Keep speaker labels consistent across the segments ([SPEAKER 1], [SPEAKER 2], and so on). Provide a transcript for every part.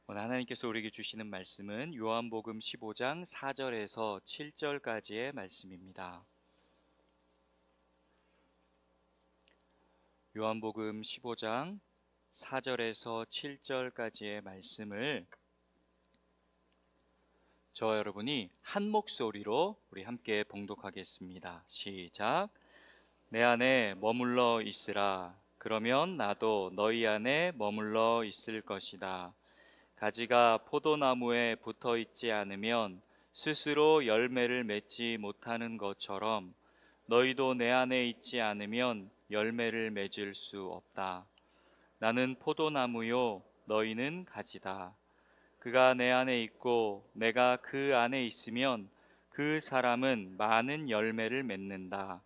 [SPEAKER 1] 오늘 하나님께서 우리에게 주시는 말씀은 요한복음 15장 4절에서 7절까지의 말씀입니다. 요한복음 15장 4절에서 7절까지의 말씀을 저와 여러분이 한 목소리로 우리 함께 봉독하겠습니다. 시작. 내 안에 머물러 있으라. 그러면 나도 너희 안에 머물러 있을 것이다. 가지가 포도나무에 붙어 있지 않으면 스스로 열매를 맺지 못하는 것처럼 너희도 내 안에 있지 않으면 열매를 맺을 수 없다. 나는 포도나무요, 너희는 가지다. 그가 내 안에 있고 내가 그 안에 있으면 그 사람은 많은 열매를 맺는다.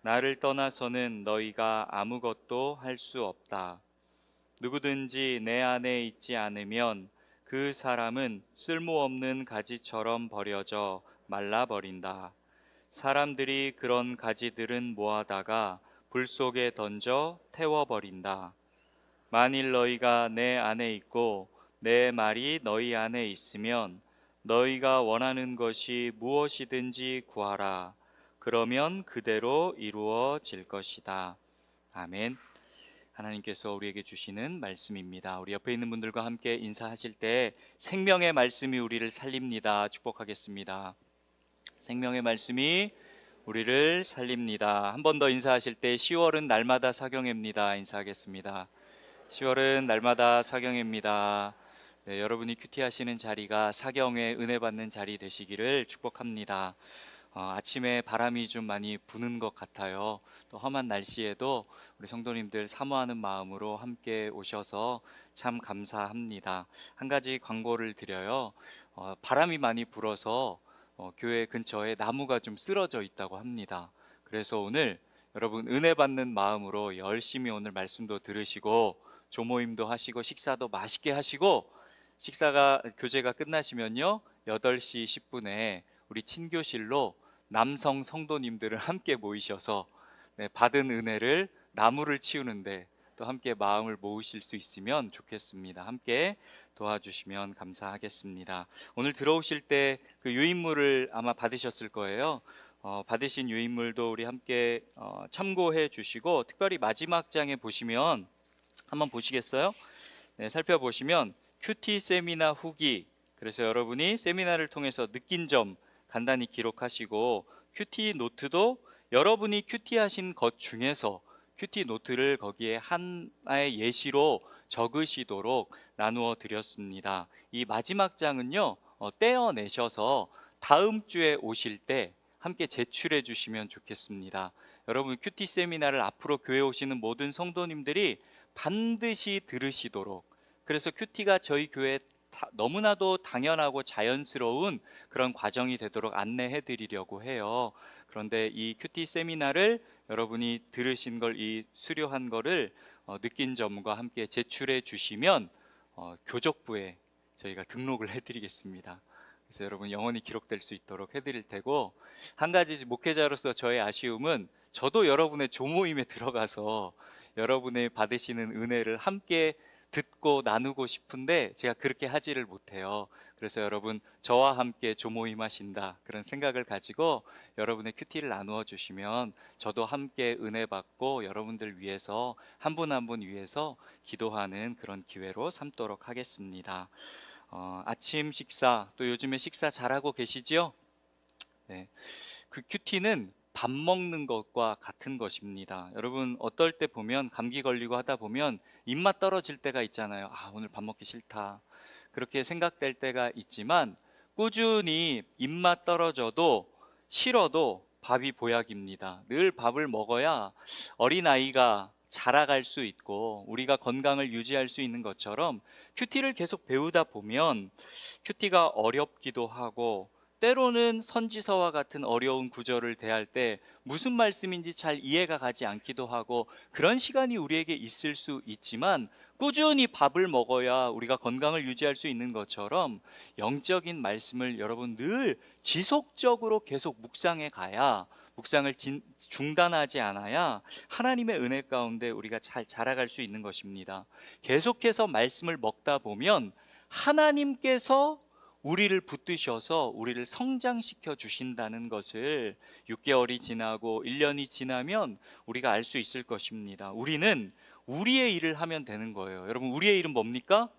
[SPEAKER 1] 나를 떠나서는 너희가 아무것도 할 수 없다. 누구든지 내 안에 있지 않으면 그 사람은 쓸모없는 가지처럼 버려져 말라버린다. 사람들이 그런 가지들은 모아다가 불 속에 던져 태워버린다. 만일 너희가 내 안에 있고 내 말이 너희 안에 있으면 너희가 원하는 것이 무엇이든지 구하라. 그러면 그대로 이루어질 것이다. 아멘. 하나님께서 우리에게 주시는 말씀입니다. 우리 옆에 있는 분들과 함께 인사하실 때 생명의 말씀이 우리를 살립니다. 축복하겠습니다. 생명의 말씀이 우리를 살립니다. 한 번 더 인사하실 때 10월은 날마다 사경회입니다. 인사하겠습니다. 10월은 날마다 사경회입니다. 네, 여러분이 큐티 하시는 자리가 사경회 은혜 받는 자리 되시기를 축복합니다. 아침에 바람이 좀 많이 부는 것 같아요. 또 험한 날씨에도 우리 성도님들 사모하는 마음으로 함께 오셔서 참 감사합니다. 한 가지 광고를 드려요. 바람이 많이 불어서 교회 근처에 나무가 좀 쓰러져 있다고 합니다. 그래서 오늘 여러분 은혜 받는 마음으로 열심히 오늘 말씀도 들으시고 조모임도 하시고 식사도 맛있게 하시고 교제가 끝나시면요 8시 10분에 우리 친교실로 남성 성도님들을 함께 모이셔서 받은 은혜를 나무를 치우는데 또 함께 마음을 모으실 수 있으면 좋겠습니다. 함께 도와주시면 감사하겠습니다. 오늘 들어오실 때 그 유인물을 아마 받으셨을 거예요. 받으신 유인물도 우리 함께 참고해 주시고, 특별히 마지막 장에 보시면 한번 보시겠어요? 네, 살펴보시면 큐티 세미나 후기, 그래서 여러분이 세미나를 통해서 느낀 점 간단히 기록하시고, 큐티 노트도 여러분이 큐티 하신 것 중에서 큐티 노트를 거기에 하나의 예시로 적으시도록 나누어 드렸습니다. 이 마지막 장은요 떼어내셔서 다음 주에 오실 때 함께 제출해 주시면 좋겠습니다. 여러분 큐티 세미나를 앞으로 교회 오시는 모든 성도님들이 반드시 들으시도록, 그래서 큐티가 저희 교회 너무나도 당연하고 자연스러운 그런 과정이 되도록 안내해 드리려고 해요. 그런데 이 큐티 세미나를 여러분이 들으신 걸, 이 수료한 거를 느낀 점과 함께 제출해 주시면 교족부에 저희가 등록을 해 드리겠습니다. 그래서 여러분 영원히 기록될 수 있도록 해드릴 테고, 한 가지 목회자로서 저의 아쉬움은 저도 여러분의 조모임에 들어가서 여러분의 받으시는 은혜를 함께 듣고 나누고 싶은데 제가 그렇게 하지를 못해요. 그래서 여러분 저와 함께 조모임 하신다 그런 생각을 가지고 여러분의 큐티를 나누어 주시면 저도 함께 은혜 받고 여러분들 위해서 한 분 한 분 위해서 기도하는 그런 기회로 삼도록 하겠습니다. 아침 식사, 또 요즘에 식사 잘하고 계시지요? 네. 그 큐티는 밥 먹는 것과 같은 것입니다. 여러분 어떨 때 보면 감기 걸리고 하다 보면 입맛 떨어질 때가 있잖아요. 오늘 밥 먹기 싫다, 그렇게 생각될 때가 있지만, 꾸준히 입맛 떨어져도 싫어도 밥이 보약입니다. 늘 밥을 먹어야 어린아이가 자라갈 수 있고 우리가 건강을 유지할 수 있는 것처럼 큐티를 계속 배우다 보면 큐티가 어렵기도 하고, 때로는 선지서와 같은 어려운 구절을 대할 때 무슨 말씀인지 잘 이해가 가지 않기도 하고, 그런 시간이 우리에게 있을 수 있지만 꾸준히 밥을 먹어야 우리가 건강을 유지할 수 있는 것처럼 영적인 말씀을 여러분 늘 지속적으로 계속 묵상해 가야, 묵상을 중단하지 않아야 하나님의 은혜 가운데 우리가 잘 자라갈 수 있는 것입니다. 계속해서 말씀을 먹다 보면 하나님께서 우리를 붙드셔서 우리를 성장시켜 주신다는 것을 6개월이 지나고 1년이 지나면 우리가 알 수 있을 것입니다. 우리는 우리의 일을 하면 되는 거예요. 여러분, 우리의 일은 뭡니까?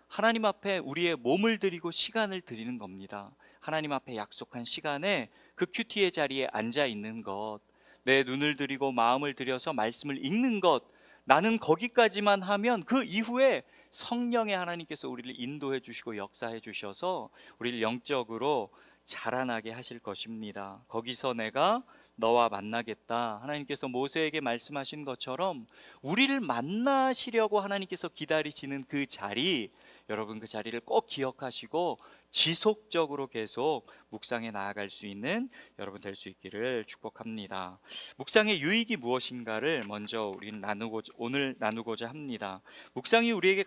[SPEAKER 1] 하나님 앞에 우리의 몸을 드리고 시간을 드리는 겁니다. 하나님 앞에 약속한 시간에 그 큐티의 자리에 앉아 있는 것, 내 눈을 들이고 마음을 들여서 말씀을 읽는 것, 나는 거기까지만 하면 그 이후에 성령의 하나님께서 우리를 인도해 주시고 역사해 주셔서 우리를 영적으로 자라나게 하실 것입니다. 거기서 내가 너와 만나겠다. 하나님께서 모세에게 말씀하신 것처럼 우리를 만나시려고 하나님께서 기다리시는 그 자리, 여러분 그 자리를 꼭 기억하시고 지속적으로 계속 묵상해 나아갈 수 있는 여러분 될 수 있기를 축복합니다. 묵상의 유익이 무엇인가를 먼저 오늘 나누고자 합니다. 묵상이 우리에게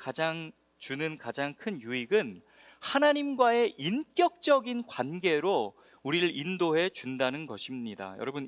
[SPEAKER 1] 주는 가장 큰 유익은 하나님과의 인격적인 관계로 우리를 인도해 준다는 것입니다. 여러분,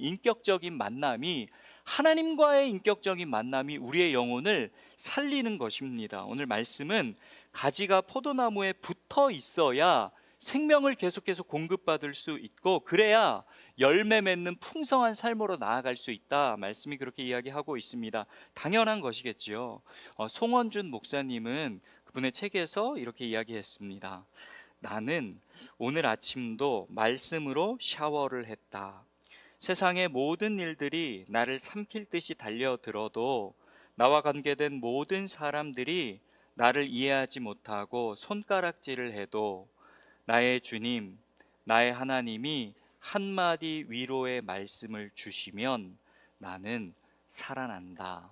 [SPEAKER 1] 하나님과의 인격적인 만남이 우리의 영혼을 살리는 것입니다. 오늘 말씀은 가지가 포도나무에 붙어 있어야 생명을 계속해서 공급받을 수 있고, 그래야 열매 맺는 풍성한 삶으로 나아갈 수 있다. 말씀이 그렇게 이야기하고 있습니다. 당연한 것이겠지요. 송원준 목사님은 그분의 책에서 이렇게 이야기했습니다. 나는 오늘 아침도 말씀으로 샤워를 했다. 세상의 모든 일들이 나를 삼킬 듯이 달려들어도 나와 관계된 모든 사람들이 나를 이해하지 못하고 손가락질을 해도 나의 주님, 나의 하나님이 한마디 위로의 말씀을 주시면 나는 살아난다.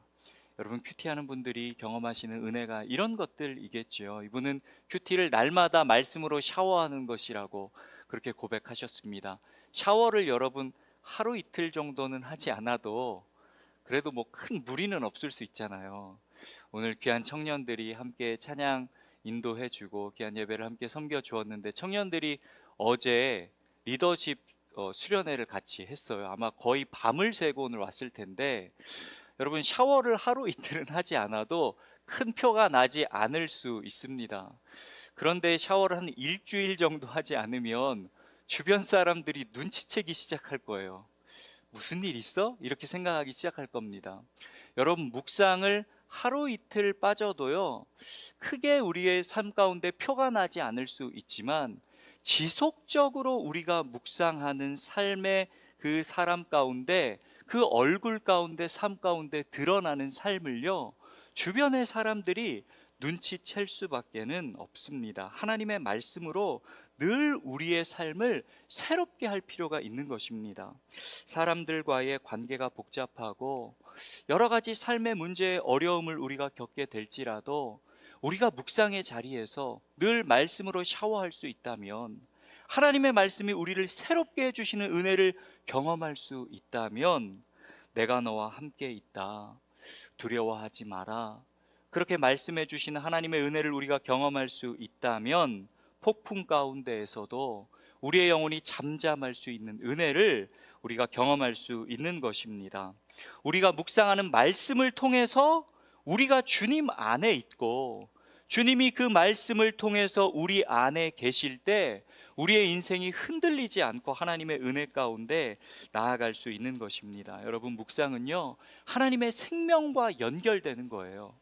[SPEAKER 1] 여러분, 큐티하는 분들이 경험하시는 은혜가 이런 것들이겠지요. 이분은 큐티를 날마다 말씀으로 샤워하는 것이라고 그렇게 고백하셨습니다. 샤워를 여러분 하루 이틀 정도는 하지 않아도 그래도 뭐 큰 무리는 없을 수 있잖아요. 오늘 귀한 청년들이 함께 찬양 인도해주고 귀한 예배를 함께 섬겨 주었는데, 청년들이 어제 리더십 수련회를 같이 했어요. 아마 거의 밤을 새고 오늘 왔을 텐데, 여러분 샤워를 하루 이틀은 하지 않아도 큰 표가 나지 않을 수 있습니다. 그런데 샤워를 한 일주일 정도 하지 않으면 주변 사람들이 눈치채기 시작할 거예요. 무슨 일 있어? 이렇게 생각하기 시작할 겁니다. 여러분, 묵상을 하루 이틀 빠져도요, 크게 우리의 삶 가운데 표가 나지 않을 수 있지만, 지속적으로 우리가 묵상하는 삶의 그 사람 가운데, 그 얼굴 가운데, 삶 가운데 드러나는 삶을요, 주변의 사람들이 눈치챌 수밖에는 없습니다. 하나님의 말씀으로 늘 우리의 삶을 새롭게 할 필요가 있는 것입니다. 사람들과의 관계가 복잡하고 여러 가지 삶의 문제의 어려움을 우리가 겪게 될지라도, 우리가 묵상의 자리에서 늘 말씀으로 샤워할 수 있다면, 하나님의 말씀이 우리를 새롭게 해주시는 은혜를 경험할 수 있다면, 내가 너와 함께 있다, 두려워하지 마라, 그렇게 말씀해 주시는 하나님의 은혜를 우리가 경험할 수 있다면, 폭풍 가운데에서도 우리의 영혼이 잠잠할 수 있는 은혜를 우리가 경험할 수 있는 것입니다. 우리가 묵상하는 말씀을 통해서 우리가 주님 안에 있고, 주님이 그 말씀을 통해서 우리 안에 계실 때 우리의 인생이 흔들리지 않고 하나님의 은혜 가운데 나아갈 수 있는 것입니다. 여러분, 묵상은요, 하나님의 생명과 연결되는 거예요.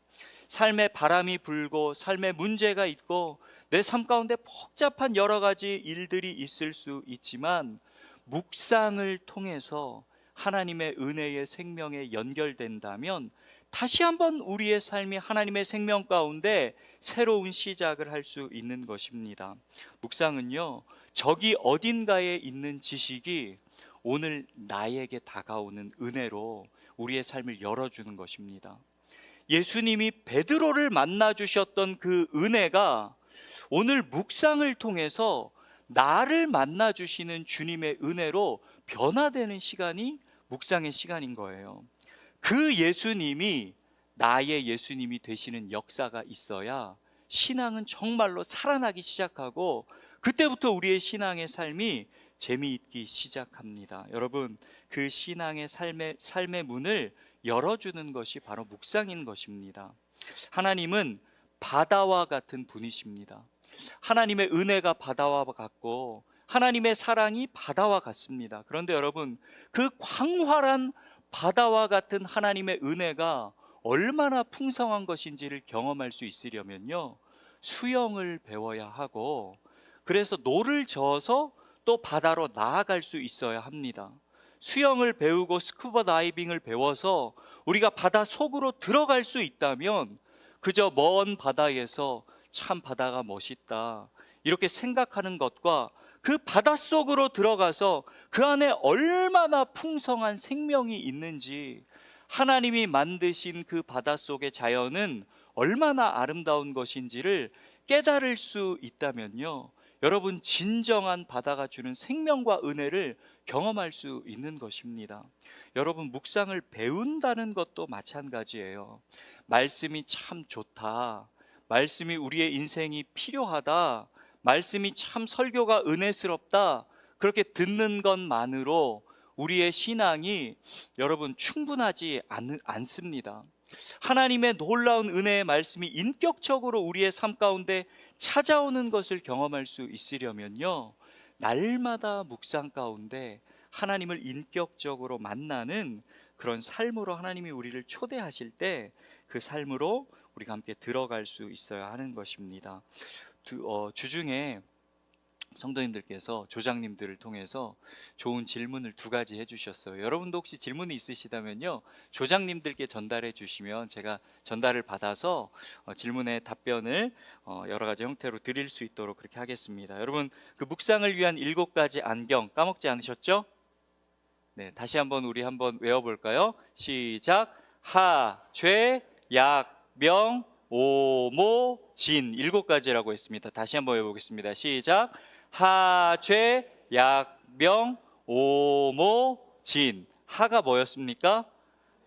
[SPEAKER 1] 삶에 바람이 불고 삶에 문제가 있고 내 삶 가운데 복잡한 여러 가지 일들이 있을 수 있지만, 묵상을 통해서 하나님의 은혜의 생명에 연결된다면 다시 한번 우리의 삶이 하나님의 생명 가운데 새로운 시작을 할 수 있는 것입니다. 묵상은요, 저기 어딘가에 있는 지식이 오늘 나에게 다가오는 은혜로 우리의 삶을 열어주는 것입니다. 예수님이 베드로를 만나 주셨던 그 은혜가 오늘 묵상을 통해서 나를 만나 주시는 주님의 은혜로 변화되는 시간이 묵상의 시간인 거예요. 그 예수님이 나의 예수님이 되시는 역사가 있어야 신앙은 정말로 살아나기 시작하고, 그때부터 우리의 신앙의 삶이 재미있기 시작합니다. 여러분, 그 신앙의 삶의 문을 열어주는 것이 바로 묵상인 것입니다. 하나님은 바다와 같은 분이십니다. 하나님의 은혜가 바다와 같고 하나님의 사랑이 바다와 같습니다. 그런데 여러분, 그 광활한 바다와 같은 하나님의 은혜가 얼마나 풍성한 것인지를 경험할 수 있으려면요, 수영을 배워야 하고, 그래서 노를 저어서 또 바다로 나아갈 수 있어야 합니다. 수영을 배우고 스쿠버 다이빙을 배워서 우리가 바다 속으로 들어갈 수 있다면 그저 먼 바다에서 참 바다가 멋있다 이렇게 생각하는 것과 그 바다 속으로 들어가서 그 안에 얼마나 풍성한 생명이 있는지, 하나님이 만드신 그 바다 속의 자연은 얼마나 아름다운 것인지를 깨달을 수 있다면요, 여러분, 진정한 바다가 주는 생명과 은혜를 경험할 수 있는 것입니다. 여러분, 묵상을 배운다는 것도 마찬가지예요. 말씀이 참 좋다, 말씀이 우리의 인생이 필요하다, 말씀이 참 설교가 은혜스럽다, 그렇게 듣는 것만으로 우리의 신앙이 여러분 충분하지 않습니다. 하나님의 놀라운 은혜의 말씀이 인격적으로 우리의 삶 가운데 찾아오는 것을 경험할 수 있으려면요, 날마다 묵상 가운데 하나님을 인격적으로 만나는 그런 삶으로 하나님이 우리를 초대하실 때 그 삶으로 우리가 함께 들어갈 수 있어야 하는 것입니다. 주중에 성도님들께서 조장님들을 통해서 좋은 질문을 두 가지 해주셨어요. 여러분도 혹시 질문이 있으시다면요, 조장님들께 전달해 주시면 제가 전달을 받아서 질문의 답변을 여러 가지 형태로 드릴 수 있도록 그렇게 하겠습니다. 여러분, 그 묵상을 위한 7가지 안경 까먹지 않으셨죠? 네, 다시 한번 우리 한번 외워볼까요? 시작. 하, 죄, 약, 명, 오, 모, 진 7가지라고 했습니다. 다시 한번 외워보겠습니다. 시작. 하, 죄, 약, 명, 오, 모, 진. 하가 뭐였습니까?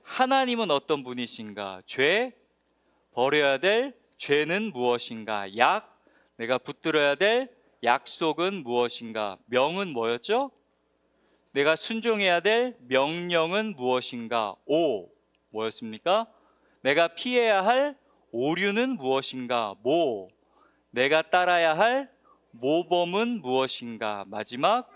[SPEAKER 1] 하나님은 어떤 분이신가? 죄, 버려야 될 죄는 무엇인가? 약, 내가 붙들어야 될 약속은 무엇인가? 명은 뭐였죠? 내가 순종해야 될 명령은 무엇인가? 오, 뭐였습니까? 내가 피해야 할 오류는 무엇인가? 모, 내가 따라야 할 모범은 무엇인가? 마지막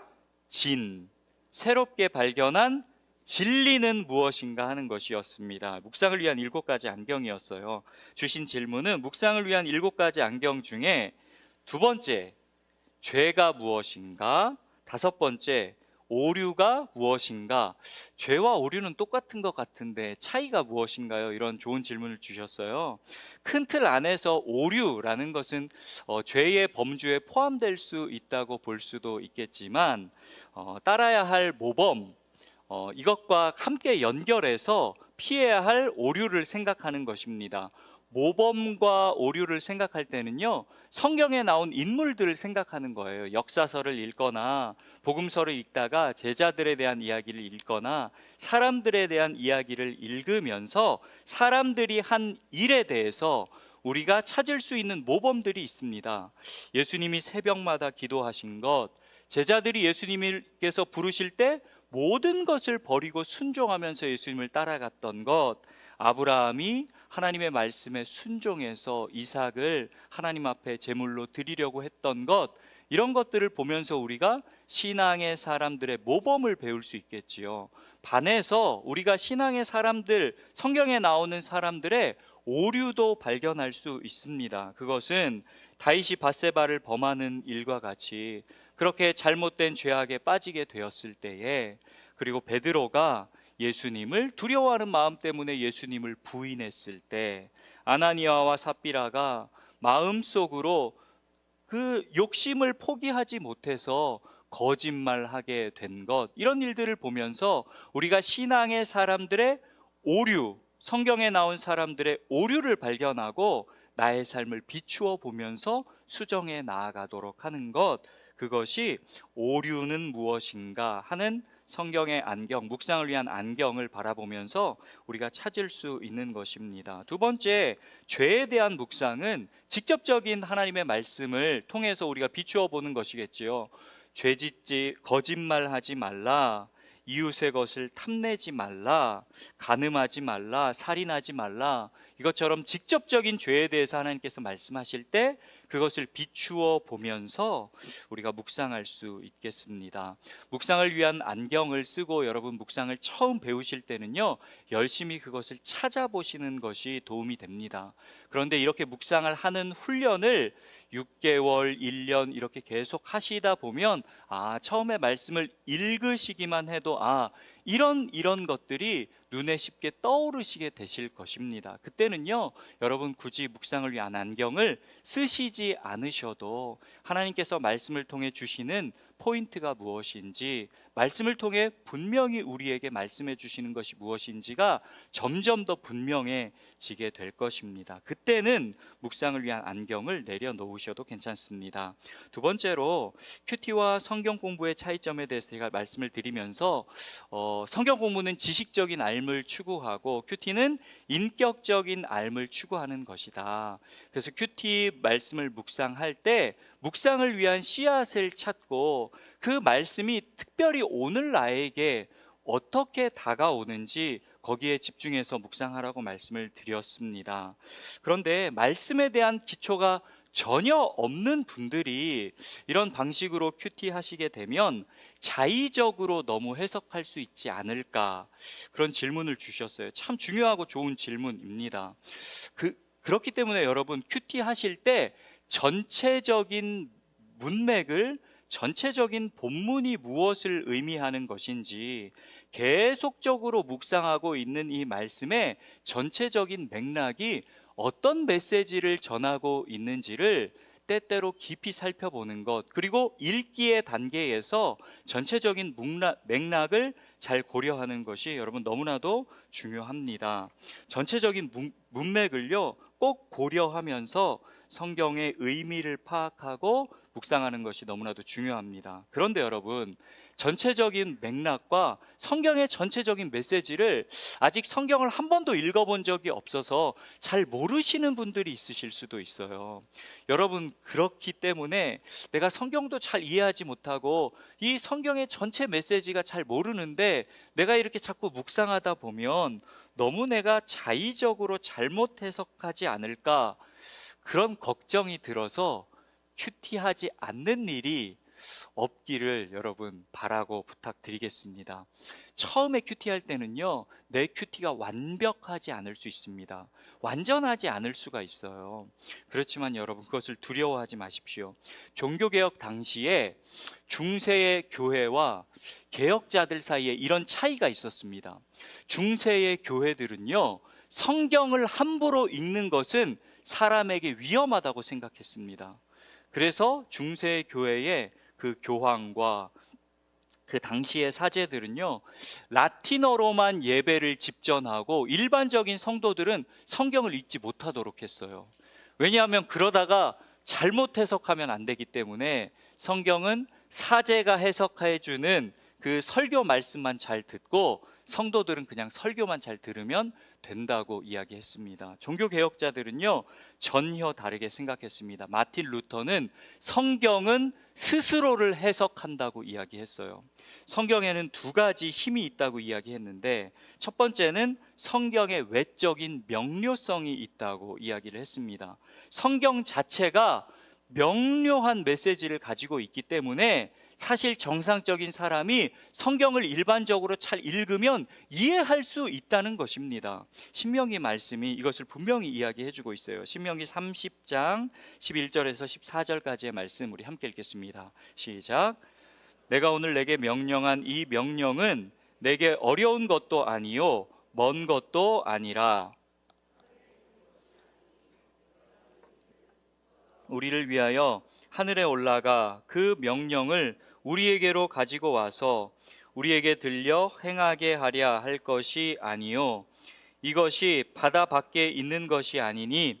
[SPEAKER 1] 진, 새롭게 발견한 진리는 무엇인가 하는 것이었습니다. 묵상을 위한 7가지 안경이었어요. 주신 질문은 묵상을 위한 7가지 안경 중에 두 번째, 죄가 무엇인가? 다섯 번째, 오류가 무엇인가? 죄와 오류는 똑같은 것 같은데 차이가 무엇인가요? 이런 좋은 질문을 주셨어요. 큰 틀 안에서 오류라는 것은 죄의 범주에 포함될 수 있다고 볼 수도 있겠지만, 따라야 할 모범, 이것과 함께 연결해서 피해야 할 오류를 생각하는 것입니다. 모범과 오류를 생각할 때는요, 성경에 나온 인물들을 생각하는 거예요. 역사서를 읽거나 복음서를 읽다가 제자들에 대한 이야기를 읽거나 사람들에 대한 이야기를 읽으면서 사람들이 한 일에 대해서 우리가 찾을 수 있는 모범들이 있습니다. 예수님이 새벽마다 기도하신 것, 제자들이 예수님께서 부르실 때 모든 것을 버리고 순종하면서 예수님을 따라갔던 것, 아브라함이 하나님의 말씀에 순종해서 이삭을 하나님 앞에 제물로 드리려고 했던 것, 이런 것들을 보면서 우리가 신앙의 사람들의 모범을 배울 수 있겠지요. 반해서 우리가 신앙의 사람들, 성경에 나오는 사람들의 오류도 발견할 수 있습니다. 그것은 다윗이 밧세바를 범하는 일과 같이 그렇게 잘못된 죄악에 빠지게 되었을 때에, 그리고 베드로가 예수님을 두려워하는 마음 때문에 예수님을 부인했을 때, 아나니아와 삽비라가 마음속으로 그 욕심을 포기하지 못해서 거짓말하게 된 것, 이런 일들을 보면서 우리가 신앙의 사람들의 오류, 성경에 나온 사람들의 오류를 발견하고 나의 삶을 비추어 보면서 수정해 나아가도록 하는 것, 그것이 오류는 무엇인가 하는 성경의 안경, 묵상을 위한 안경을 바라보면서 우리가 찾을 수 있는 것입니다. 두 번째, 죄에 대한 묵상은 직접적인 하나님의 말씀을 통해서 우리가 비추어 보는 것이겠지요. 죄짓지, 거짓말하지 말라, 이웃의 것을 탐내지 말라, 간음하지 말라, 살인하지 말라, 이것처럼 직접적인 죄에 대해서 하나님께서 말씀하실 때 그것을 비추어 보면서 우리가 묵상할 수 있겠습니다. 묵상을 위한 안경을 쓰고 여러분 묵상을 처음 배우실 때는요, 열심히 그것을 찾아보시는 것이 도움이 됩니다. 그런데 이렇게 묵상을 하는 훈련을 6개월, 1년 이렇게 계속 하시다 보면 처음에 말씀을 읽으시기만 해도 이런 것들이 눈에 쉽게 떠오르시게 되실 것입니다. 그때는요, 여러분 굳이 묵상을 위한 안경을 쓰시지 않으셔도 하나님께서 말씀을 통해 주시는 포인트가 무엇인지, 말씀을 통해 분명히 우리에게 말씀해 주시는 것이 무엇인지가 점점 더 분명해지게 될 것입니다. 그때는 묵상을 위한 안경을 내려놓으셔도 괜찮습니다. 두 번째로 큐티와 성경 공부의 차이점에 대해서 제가 말씀을 드리면서 성경 공부는 지식적인 알을 추구하고 큐티는 인격적인 알을 추구하는 것이다. 그래서 큐티 말씀을 묵상할 때 묵상을 위한 씨앗을 찾고 그 말씀이 특별히 오늘 나에게 어떻게 다가오는지 거기에 집중해서 묵상하라고 말씀을 드렸습니다. 그런데 말씀에 대한 기초가 전혀 없는 분들이 이런 방식으로 큐티 하시게 되면 자의적으로 너무 해석할 수 있지 않을까, 그런 질문을 주셨어요. 참 중요하고 좋은 질문입니다. 그렇기 때문에 여러분 큐티 하실 때 전체적인 문맥을, 전체적인 본문이 무엇을 의미하는 것인지 계속적으로 묵상하고 있는 이 말씀의 전체적인 맥락이 어떤 메시지를 전하고 있는지를 때때로 깊이 살펴보는 것, 그리고 읽기의 단계에서 전체적인 맥락을 잘 고려하는 것이 여러분 너무나도 중요합니다. 전체적인 문맥을요 꼭 고려하면서 성경의 의미를 파악하고 묵상하는 것이 너무나도 중요합니다. 그런데 여러분, 전체적인 맥락과 성경의 전체적인 메시지를 아직 성경을 한 번도 읽어본 적이 없어서 잘 모르시는 분들이 있으실 수도 있어요. 여러분, 그렇기 때문에 내가 성경도 잘 이해하지 못하고 이 성경의 전체 메시지가 잘 모르는데 내가 이렇게 자꾸 묵상하다 보면 너무 내가 자의적으로 잘못 해석하지 않을까, 그런 걱정이 들어서 큐티하지 않는 일이 없기를 여러분 바라고 부탁드리겠습니다. 처음에 큐티할 때는요, 내 큐티가 완벽하지 않을 수 있습니다. 완전하지 않을 수가 있어요. 그렇지만 여러분 그것을 두려워하지 마십시오. 종교개혁 당시에 중세의 교회와 개혁자들 사이에 이런 차이가 있었습니다. 중세의 교회들은요, 성경을 함부로 읽는 것은 사람에게 위험하다고 생각했습니다. 그래서 중세 교회의 그 교황과 그 당시의 사제들은요, 라틴어로만 예배를 집전하고 일반적인 성도들은 성경을 읽지 못하도록 했어요. 왜냐하면 그러다가 잘못 해석하면 안 되기 때문에 성경은 사제가 해석해 주는 그 설교 말씀만 잘 듣고 성도들은 그냥 설교만 잘 들으면 된다고 이야기했습니다. 종교개혁자들은요, 전혀 다르게 생각했습니다. 마틴 루터는 성경은 스스로를 해석한다고 이야기했어요. 성경에는 두 가지 힘이 있다고 이야기했는데, 첫 번째는 성경의 외적인 명료성이 있다고 이야기를 했습니다. 성경 자체가 명료한 메시지를 가지고 있기 때문에 사실 정상적인 사람이 성경을 일반적으로 잘 읽으면 이해할 수 있다는 것입니다. 신명기 말씀이 이것을 분명히 이야기해 주고 있어요. 신명기 30장 11절에서 14절까지의 말씀 우리 함께 읽겠습니다. 시작. 내가 오늘 내게 명령한 이 명령은 내게 어려운 것도 아니요 먼 것도 아니라 우리를 위하여 하늘에 올라가 그 명령을 우리에게로 가지고 와서 우리에게 들려 행하게 하랴 할 것이 아니요 이것이 바다 밖에 있는 것이 아니니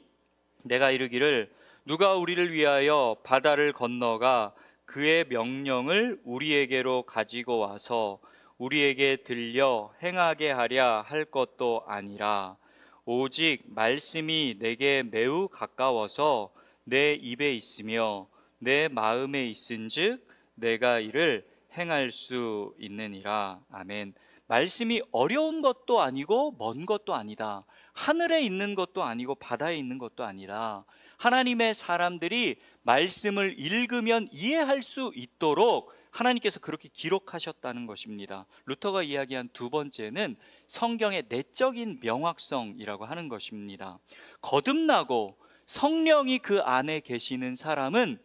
[SPEAKER 1] 내가 이르기를 누가 우리를 위하여 바다를 건너가 그의 명령을 우리에게로 가지고 와서 우리에게 들려 행하게 하랴 할 것도 아니라 오직 말씀이 내게 매우 가까워서 내 입에 있으며 내 마음에 있은즉 내가 이를 행할 수 있느니라. 아멘. 말씀이 어려운 것도 아니고 먼 것도 아니다. 하늘에 있는 것도 아니고 바다에 있는 것도 아니라 하나님의 사람들이 말씀을 읽으면 이해할 수 있도록 하나님께서 그렇게 기록하셨다는 것입니다. 루터가 이야기한 두 번째는 성경의 내적인 명확성이라고 하는 것입니다. 거듭나고 성령이 그 안에 계시는 사람은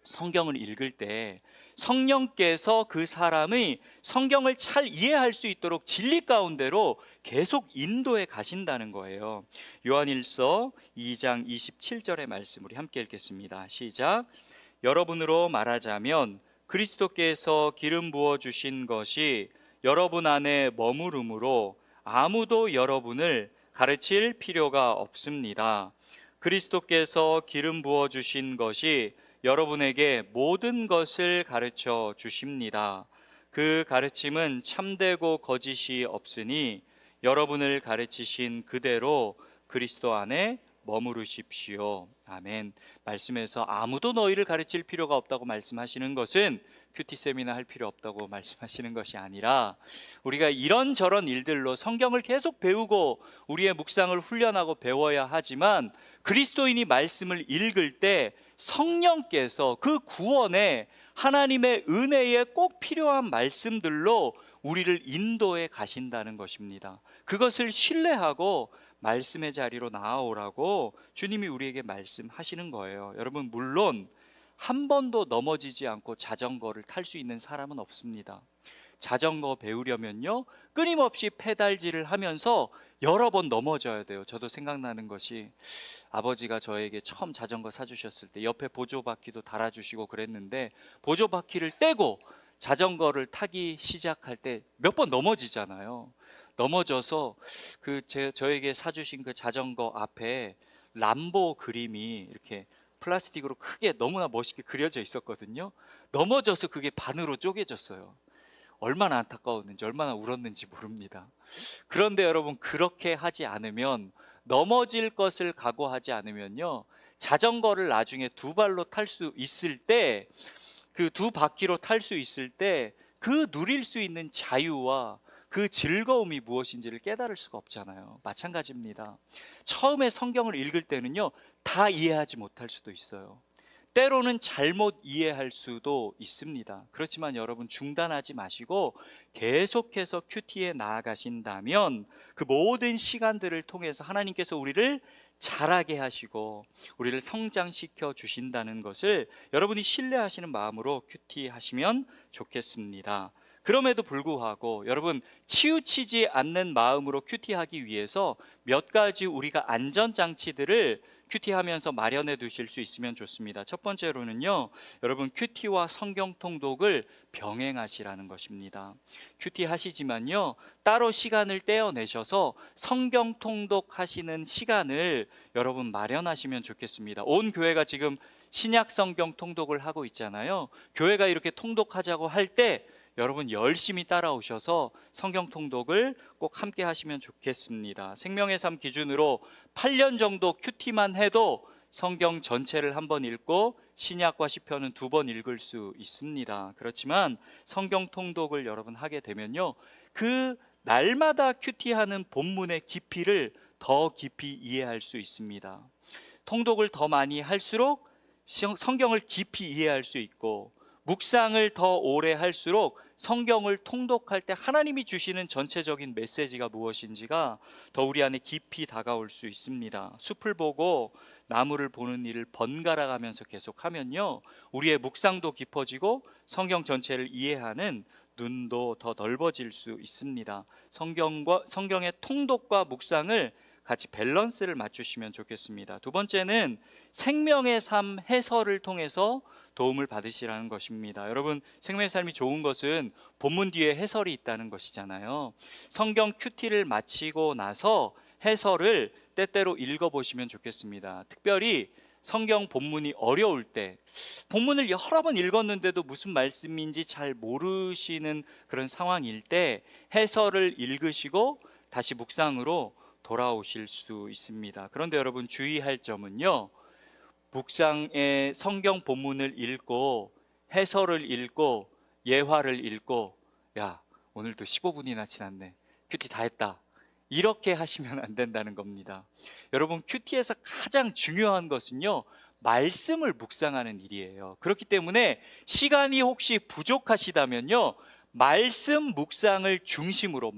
[SPEAKER 1] 성경을 읽을 때 성령께서 그 사람의 성경을 잘 이해할 수 있도록 진리 가운데로 계속 인도해 가신다는 거예요. 요한일서 2장 27절의 말씀 우리 함께 읽겠습니다. 시작. 여러분으로 말하자면 그리스도께서 기름 부어 주신 것이 여러분 안에 머무르므로 아무도 여러분을 가르칠 필요가 없습니다. 그리스도께서 기름 부어 주신 것이 여러분에게 모든 것을 가르쳐 주십니다. 그 가르침은 참되고 거짓이 없으니 여러분을 가르치신 그대로 그리스도 안에 머무르십시오. 아멘. 말씀에서 아무도 너희를 가르칠 필요가 없다고 말씀하시는 것은 큐티 세미나 할 필요 없다고 말씀하시는 것이 아니라 우리가 이런저런 일들로 성경을 계속 배우고 우리의 묵상을 훈련하고 배워야 하지만 그리스도인이 말씀을 읽을 때 성령께서 그 구원에 하나님의 은혜에 꼭 필요한 말씀들로 우리를 인도해 가신다는 것입니다. 그것을 신뢰하고 말씀의 자리로 나아오라고 주님이 우리에게 말씀하시는 거예요. 여러분, 물론 한 번도 넘어지지 않고 자전거를 탈 수 있는 사람은 없습니다. 자전거 배우려면요, 끊임없이 페달질을 하면서 여러 번 넘어져야 돼요. 저도 생각나는 것이 아버지가 저에게 처음 자전거 사주셨을 때 옆에 보조바퀴도 달아주시고 그랬는데 보조바퀴를 떼고 자전거를 타기 시작할 때 몇 번 넘어지잖아요. 넘어져서 저에게 사주신 그 자전거 앞에 람보 그림이 이렇게 플라스틱으로 크게 너무나 멋있게 그려져 있었거든요. 넘어져서 그게 반으로 쪼개졌어요. 얼마나 안타까웠는지 얼마나 울었는지 모릅니다. 그런데 여러분, 그렇게 하지 않으면, 넘어질 것을 각오하지 않으면요, 자전거를 나중에 두 발로 탈 수 있을 때, 그 두 바퀴로 탈 수 있을 때 그 누릴 수 있는 자유와 그 즐거움이 무엇인지를 깨달을 수가 없잖아요. 마찬가지입니다. 처음에 성경을 읽을 때는요, 다 이해하지 못할 수도 있어요. 때로는 잘못 이해할 수도 있습니다. 그렇지만 여러분, 중단하지 마시고 계속해서 큐티에 나아가신다면 그 모든 시간들을 통해서 하나님께서 우리를 자라게 하시고 우리를 성장시켜 주신다는 것을 여러분이 신뢰하시는 마음으로 큐티 하시면 좋겠습니다. 그럼에도 불구하고 여러분, 치우치지 않는 마음으로 큐티하기 위해서 몇 가지 우리가 안전장치들을 큐티하면서 마련해 두실 수 있으면 좋습니다. 첫 번째로는요, 여러분, 큐티와 성경 통독을 병행하시라는 것입니다. 큐티 하시지만요, 따로 시간을 떼어내셔서 성경 통독하시는 시간을 여러분 마련하시면 좋겠습니다. 온 교회가 지금 신약 성경 통독을 하고 있잖아요. 교회가 이렇게 통독하자고 할 때 여러분 열심히 따라오셔서 성경 통독을 꼭 함께 하시면 좋겠습니다. 생명의 삶 기준으로 8년 정도 큐티만 해도 성경 전체를 한번 읽고 신약과 시편은 2번 읽을 수 있습니다. 그렇지만 성경 통독을 여러분 하게 되면요, 그 날마다 큐티하는 본문의 깊이를 더 깊이 이해할 수 있습니다. 통독을 더 많이 할수록 성경을 깊이 이해할 수 있고, 묵상을 더 오래 할수록 성경을 통독할 때 하나님이 주시는 전체적인 메시지가 무엇인지가 더 우리 안에 깊이 다가올 수 있습니다. 숲을 보고 나무를 보는 일을 번갈아 가면서 계속하면요, 우리의 묵상도 깊어지고 성경 전체를 이해하는 눈도 더 넓어질 수 있습니다. 성경의 통독과 묵상을 같이 밸런스를 맞추시면 좋겠습니다. 두 번째는 생명의 삶 해설을 통해서 도움을 받으시라는 것입니다. 여러분, 생명의 삶이 좋은 것은 본문 뒤에 해설이 있다는 것이잖아요. 성경 큐티를 마치고 나서 해설을 때때로 읽어보시면 좋겠습니다. 특별히 성경 본문이 어려울 때, 본문을 여러 번 읽었는데도 무슨 말씀인지 잘 모르시는 그런 상황일 때 해설을 읽으시고 다시 묵상으로 돌아오실 수 있습니다. 그런데 여러분, 주의할 점은요, 묵상의 성경 본문을 읽고 해설을 읽고 예화를 읽고 야, 오늘도 15분이나 지났네. 큐티 다 했다. 이렇게 하시면 안 된다는 겁니다. 여러분, 큐티에서 가장 중요한 것은요, 말씀을 묵상하는 일이에요. 그렇기 때문에 시간이 혹시 부족하시다면요, 말씀 묵상을 중심으로,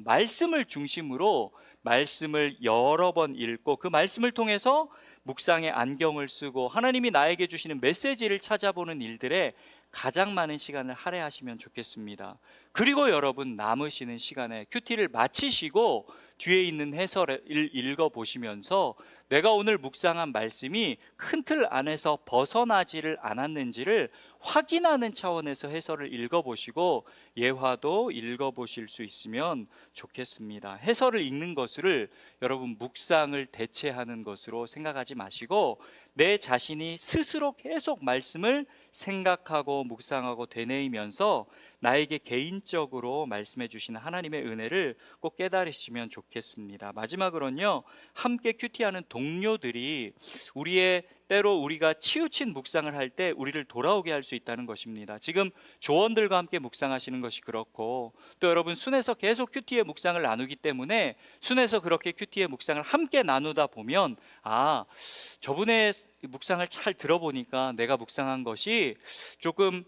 [SPEAKER 1] 말씀을 여러 번 읽고 그 말씀을 통해서 묵상의 안경을 쓰고 하나님이 나에게 주시는 메시지를 찾아보는 일들에 가장 많은 시간을 할애하시면 좋겠습니다. 그리고 여러분, 남으시는 시간에 큐티를 마치시고 뒤에 있는 해설을 읽어보시면서 내가 오늘 묵상한 말씀이 큰 틀 안에서 벗어나지를 않았는지를 확인하는 차원에서 해설을 읽어보시고 예화도 읽어보실 수 있으면 좋겠습니다. 해설을 읽는 것을 여러분, 묵상을 대체하는 것으로 생각하지 마시고 내 자신이 스스로 계속 말씀을 생각하고 묵상하고 되뇌이면서 나에게 개인적으로 말씀해 주시는 하나님의 은혜를 꼭 깨달으시면 좋겠습니다. 마지막으로는요, 함께 큐티하는 동료들이 때로 우리가 치우친 묵상을 할 때 우리를 돌아오게 할 수 있다는 것입니다. 지금 조원들과 함께 묵상하시는 것이 그렇고, 또 여러분 순에서 계속 큐티의 묵상을 나누기 때문에 순에서 그렇게 큐티의 묵상을 함께 나누다 보면 저분의 묵상을 잘 들어보니까 내가 묵상한 것이 조금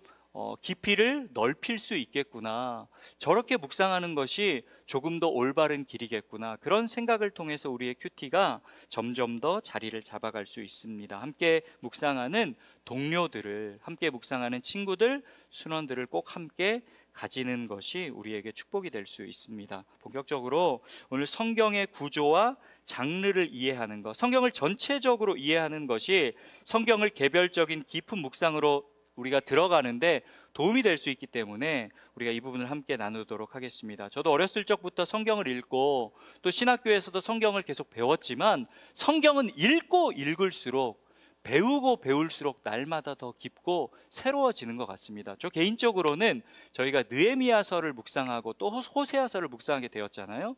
[SPEAKER 1] 깊이를 넓힐 수 있겠구나, 저렇게 묵상하는 것이 조금 더 올바른 길이겠구나, 그런 생각을 통해서 우리의 큐티가 점점 더 자리를 잡아갈 수 있습니다. 함께 묵상하는 동료들을, 함께 묵상하는 친구들, 순원들을 꼭 함께 가지는 것이 우리에게 축복이 될 수 있습니다. 본격적으로 오늘 성경의 구조와 장르를 이해하는 것, 성경을 전체적으로 이해하는 것이 성경을 개별적인 깊은 묵상으로 우리가 들어가는데 도움이 될 수 있기 때문에 우리가 이 부분을 함께 나누도록 하겠습니다. 저도 어렸을 적부터 성경을 읽고 또 신학교에서도 성경을 계속 배웠지만 성경은 읽고 읽을수록, 배우고 배울수록 날마다 더 깊고 새로워지는 것 같습니다. 저 개인적으로는 저희가 느헤미야서를 묵상하고 또 호세아서를 묵상하게 되었잖아요.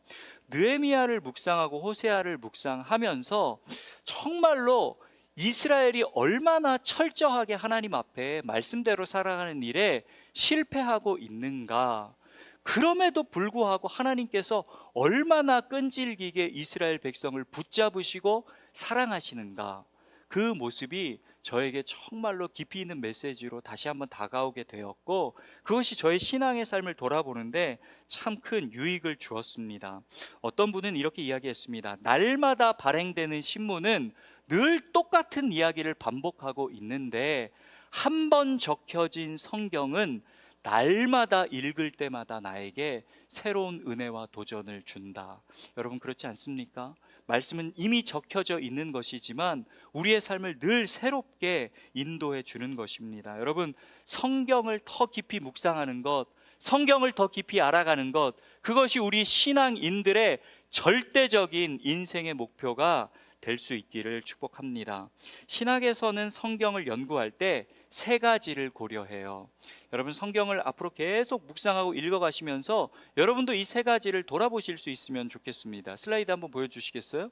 [SPEAKER 1] 느헤미야를 묵상하고 호세아를 묵상하면서 정말로 이스라엘이 얼마나 철저하게 하나님 앞에 말씀대로 살아가는 일에 실패하고 있는가, 그럼에도 불구하고 하나님께서 얼마나 끈질기게 이스라엘 백성을 붙잡으시고 사랑하시는가, 그 모습이 저에게 정말로 깊이 있는 메시지로 다시 한번 다가오게 되었고, 그것이 저의 신앙의 삶을 돌아보는데 참 큰 유익을 주었습니다. 어떤 분은 이렇게 이야기했습니다. 날마다 발행되는 신문은 늘 똑같은 이야기를 반복하고 있는데 한 번 적혀진 성경은 날마다 읽을 때마다 나에게 새로운 은혜와 도전을 준다. 여러분, 그렇지 않습니까? 말씀은 이미 적혀져 있는 것이지만 우리의 삶을 늘 새롭게 인도해 주는 것입니다. 여러분, 성경을 더 깊이 묵상하는 것, 성경을 더 깊이 알아가는 것, 그것이 우리 신앙인들의 절대적인 인생의 목표가 될 수 있기를 축복합니다. 신학에서는 성경을 연구할 때 세 가지를 고려해요. 여러분, 성경을 앞으로 계속 묵상하고 읽어가시면서 여러분도 이 세 가지를 돌아보실 수 있으면 좋겠습니다. 슬라이드 한번 보여주시겠어요?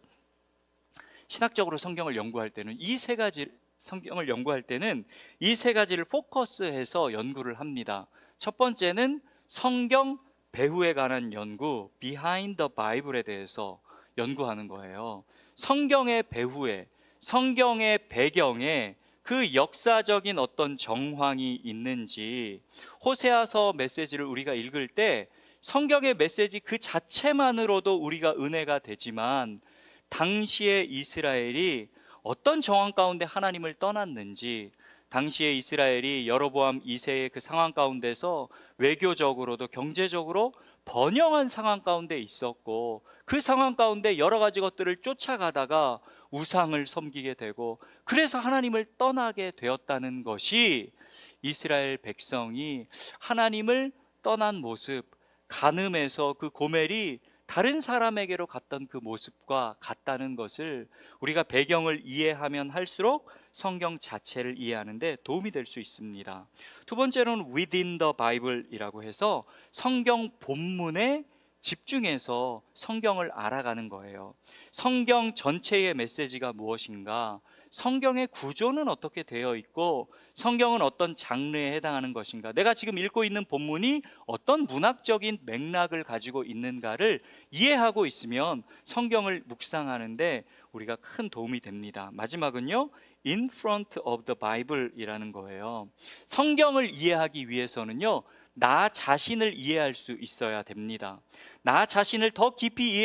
[SPEAKER 1] 신학적으로 성경을 연구할 때는 이 세 가지를 포커스해서 연구를 합니다. 첫 번째는 성경 배후에 관한 연구, Behind the Bible에 대해서 연구하는 거예요. 성경의 배후에, 성경의 배경에 그 역사적인 어떤 정황이 있는지, 호세아서 메시지를 우리가 읽을 때 성경의 메시지 그 자체만으로도 우리가 은혜가 되지만 당시의 이스라엘이 어떤 정황 가운데 하나님을 떠났는지, 당시의 이스라엘이 여로보암 2세의 그 상황 가운데서 외교적으로도 경제적으로 번영한 상황 가운데 있었고, 그 상황 가운데 여러 가지 것들을 쫓아가다가 우상을 섬기게 되고 그래서 하나님을 떠나게 되었다는 것이 이스라엘 백성이 하나님을 떠난 모습, 간음에서 그 고멜이 다른 사람에게로 갔던 그 모습과 같다는 것을 우리가 배경을 이해하면 할수록 성경 자체를 이해하는데 도움이 될 수 있습니다. 두 번째로는 Within the Bible이라고 해서 성경 본문에 집중해서 성경을 알아가는 거예요. 성경 전체의 메시지가 무엇인가, 성경의 구조는 어떻게 되어 있고 성경은 어떤 장르에 해당하는 것인가, 내가 지금 읽고 있는 본문이 어떤 문학적인 맥락을 가지고 있는가를 이해하고 있으면 성경을 묵상하는데 우리가 큰 도움이 됩니다. 마지막은요, In front of the Bible 이라는 거예요. 성경을 이해하기 위해서는요, 나 자신을 이해할 수 있어야 됩니다. 나 자신을 더 깊이